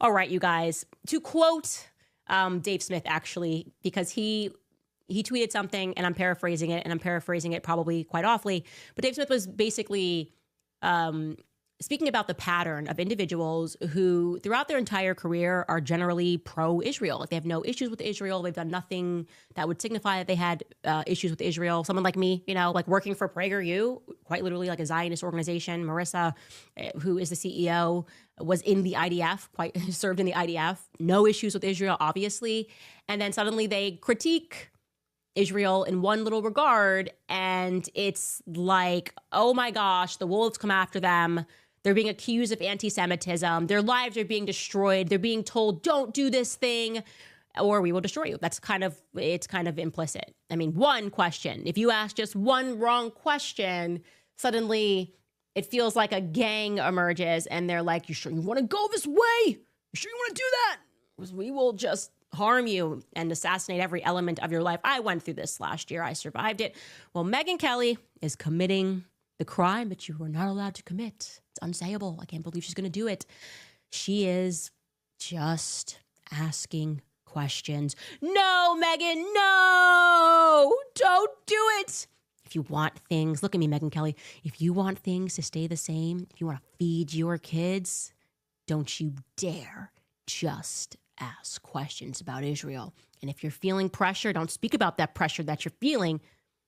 All right, you guys, to quote Dave Smith, actually, because he tweeted something and I'm paraphrasing it, and I'm paraphrasing it probably quite awfully. But Dave Smith was basically speaking about the pattern of individuals who throughout their entire career are generally pro-Israel. Like they have no issues with Israel. They've done nothing that would signify that they had issues with Israel. Someone like me, like working for PragerU, quite literally like a Zionist organization. Marissa, who is the CEO, was in the IDF, served in the IDF. No issues with Israel, obviously. And then suddenly they critique Israel in one little regard, and it's like, oh my gosh, the wolves come after them. They're being accused of anti-Semitism. Their lives are being destroyed. They're being told, don't do this thing or we will destroy you. It's kind of implicit. I mean, one question. If you ask just one wrong question, suddenly it feels like a gang emerges and they're like, you sure you want to go this way? You sure you want to do that? Because we will just harm you and assassinate every element of your life. I went through this last year. I survived it. Well, Megyn Kelly is committing the crime that you were not allowed to commit. It's unsayable. I can't believe she's going to do it. She is just asking questions. No, Megyn, no, don't do it. If you want things, look at me, Megyn Kelly. If you want things to stay the same, if you want to feed your kids, don't you dare just ask questions about Israel. And if you're feeling pressure, don't speak about that pressure that you're feeling,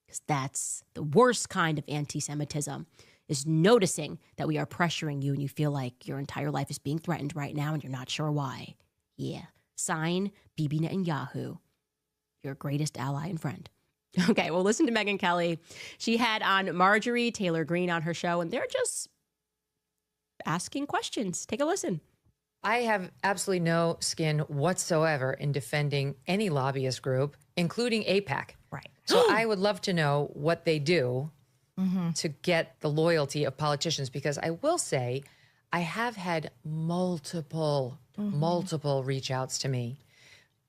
because that's the worst kind of anti-Semitism, is noticing that we are pressuring you and you feel like your entire life is being threatened right now and you're not sure why. Yeah. Sign Bibi Netanyahu, your greatest ally and friend. Okay, well, listen to Megyn Kelly. She had on Marjorie Taylor Greene on her show, and they're just asking questions. Take a listen. I have absolutely no skin whatsoever in defending any lobbyist group, including AIPAC. Right. So I would love to know what they do to get the loyalty of politicians, because I will say I have had multiple reach outs to me,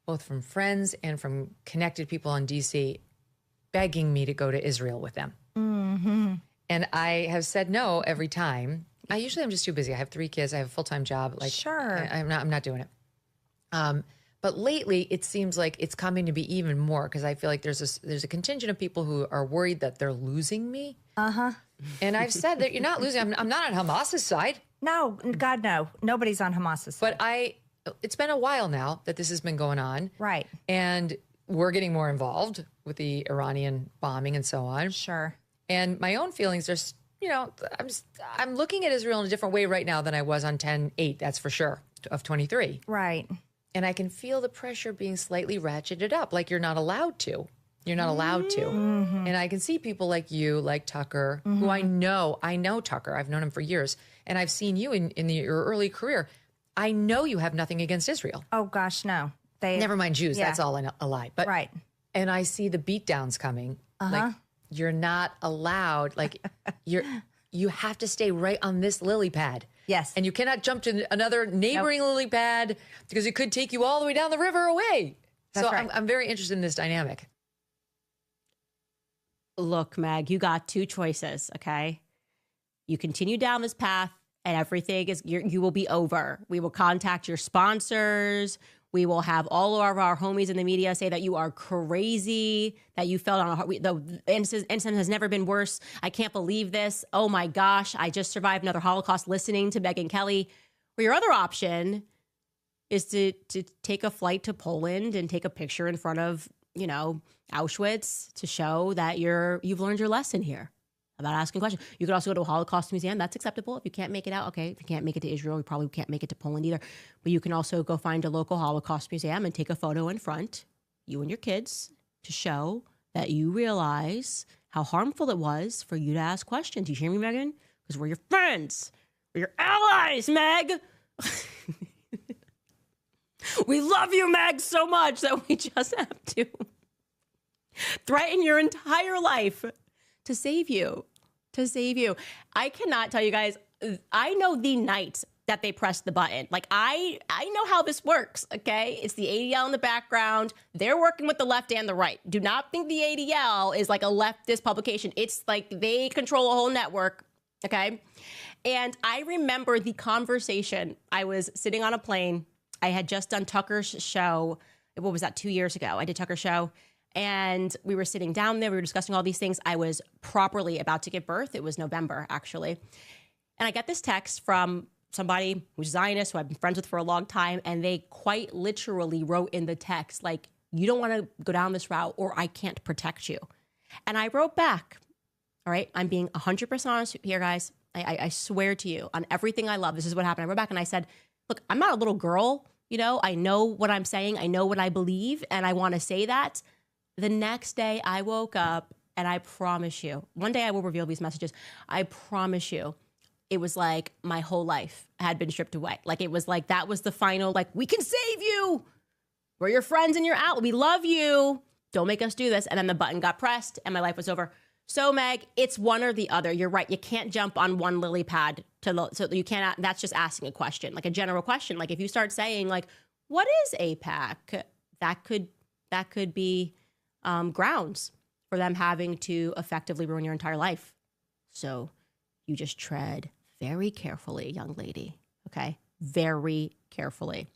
both from friends and from connected people in D.C., begging me to go to Israel with them. And I have said no every time. I'm just too busy. I have 3 kids. I have a full-time job. Like, sure. I'm not doing it. But lately, it seems like it's coming to be even more, because I feel like there's a contingent of people who are worried that they're losing me. And I've said that you're not losing. I'm not on Hamas's side. No, God, no. Nobody's on Hamas's side. But it's been a while now that this has been going on. Right. And we're getting more involved with the Iranian bombing and so on. Sure. And my own feelings are, I'm looking at Israel in a different way right now than I was on 10/8, that's for sure, of 23. Right. And I can feel the pressure being slightly ratcheted up, like you're not allowed to. You're not allowed to. And I can see people like you, like Tucker, who I know Tucker. I've known him for years. And I've seen you in your early career. I know you have nothing against Israel. Oh, gosh, no. Never mind Jews. Yeah. That's all a lie. But, right. And I see the beatdowns coming. Like, you're not allowed. Like, you have to stay right on this lily pad. Yes. And you cannot jump to another neighboring lily pad, because it could take you all the way down the river away. That's so right. I'm very interested in this dynamic. Look, Meg, you got 2 choices, okay? You continue down this path and everything you will be over. We will contact your sponsors. We will have all of our homies in the media say that you are crazy, that you felt on a heart. The incident has never been worse. I can't believe this. Oh my gosh, I just survived another Holocaust listening to Megyn Kelly. Or your other option is to take a flight to Poland and take a picture in front of, Auschwitz to show that you've learned your lesson here about asking questions. You could also go to a Holocaust museum. That's acceptable. If you can't make it out, okay. If you can't make it to Israel, you probably can't make it to Poland either. But you can also go find a local Holocaust museum and take a photo in front, you and your kids, to show that you realize how harmful it was for you to ask questions. You hear me, Megyn? Because we're your friends. We're your allies, Meg. We love you, Meg, so much that we just have to threaten your entire life to save you. I cannot tell you guys, I know the night that they pressed the button. Like, I know how this works, okay? It's the ADL in the background. They're working with the left and the right. Do not think the ADL is like a leftist publication. It's like they control a whole network, okay? And I remember the conversation. I was sitting on a plane I had just done Tucker's show. What was that, 2 years ago? I did Tucker's show. And we were sitting down there. We were discussing all these things. I was properly about to give birth. It was November, actually. And I got this text from somebody who's Zionist, who I've been friends with for a long time. And they quite literally wrote in the text, like, you don't want to go down this route or I can't protect you. And I wrote back, all right, I'm being 100% honest here, guys. I swear to you on everything I love. This is what happened. I wrote back and I said, look, I'm not a little girl. You know, I know what I'm saying. I know what I believe. And I want to say that. The next day I woke up and I promise you, one day I will reveal these messages. I promise you, it was like my whole life had been stripped away. Like it was like, that was the final, like, we can save you. We're your friends and you're out. We love you. Don't make us do this. And then the button got pressed and my life was over. So Meg, it's one or the other. You're right. You can't jump on one lily pad so you cannot. That's just asking a question, like a general question. Like if you start saying like, what is AIPAC? That could be grounds for them having to effectively ruin your entire life. So you just tread very carefully, young lady. Okay. Very carefully.